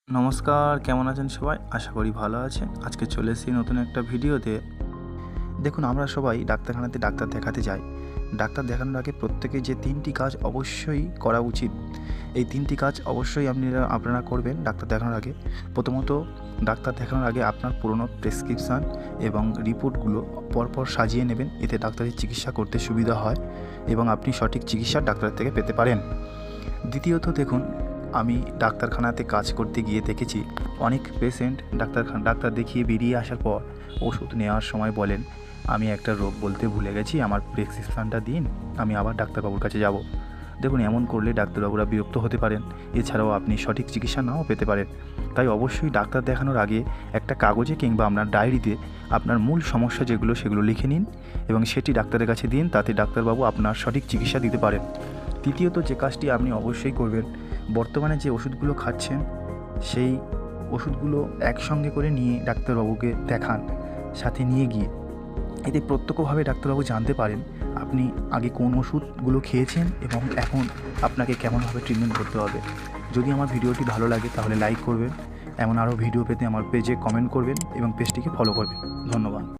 নমস্কার, কেমন আছেন সবাই? আশা করি ভালো আছেন। আজকে চলে এসেছি নতুন একটা ভিডিওতে। দেখুন, আমরা সবাই ডাক্তারখানাতে ডাক্তার দেখাতে যাই। ডাক্তার দেখানোর আগে প্রত্যেকের যে ৩টি কাজ অবশ্যই করা উচিত। এই ৩টি কাজ অবশ্যই আপনারা করবেন ডাক্তার দেখানোর আগে। প্রথমত, ডাক্তার দেখানোর আগে আপনার পুরনো প্রেসক্রিপশান এবং রিপোর্টগুলো পরপর সাজিয়ে নেবেন। এতে ডাক্তারের চিকিৎসা করতে সুবিধা হয় এবং আপনি সঠিক চিকিৎসা ডাক্তার থেকে পেতে পারেন। দ্বিতীয়ত, দেখুন, আমি ডাক্তারখানাতে কাজ করতে গিয়ে দেখেছি অনেক পেশেন্ট ডাক্তার দেখিয়ে বেরিয়ে আসার পর ওষুধ নেওয়ার সময় বলেন, আমি একটা রোগ বলতে ভুলে গেছি, আমার প্রেসক্রিপশানটা দিন, আমি আবার ডাক্তারবাবুর কাছে যাব। দেখুন, এমন করলে ডাক্তারবাবুরা বিরক্ত হতে পারেন, এছাড়াও আপনি সঠিক চিকিৎসা নাও পেতে পারেন। তাই অবশ্যই ডাক্তার দেখানোর আগে একটা কাগজে কিংবা আপনার ডায়েরিতে আপনার মূল সমস্যা যেগুলো সেগুলো লিখে নিন এবং সেটি ডাক্তারের কাছে দিন, তাতে ডাক্তারবাবু আপনার সঠিক চিকিৎসা দিতে পারেন। তৃতীয়ত, যে কাজটি আপনি অবশ্যই করবেন, বর্তমানে যে ওষুধগুলো খাচ্ছেন সেই ওষুধগুলো একসঙ্গে করে নিয়ে ডাক্তারবাবুকে দেখান, সাথে নিয়ে গিয়ে। এতে প্রত্যক্ষভাবে ডাক্তারবাবু জানতে পারেন আপনি আগে কোন ওষুধগুলো খেয়েছেন এবং এখন আপনাকে কেমনভাবে ট্রিটমেন্ট করতে হবে। যদি আমার ভিডিওটি ভালো লাগে তাহলে লাইক করবেন, এমন আরও ভিডিও পেতে আমার পেজে কমেন্ট করবেন এবং পেজটিকে ফলো করবেন। ধন্যবাদ।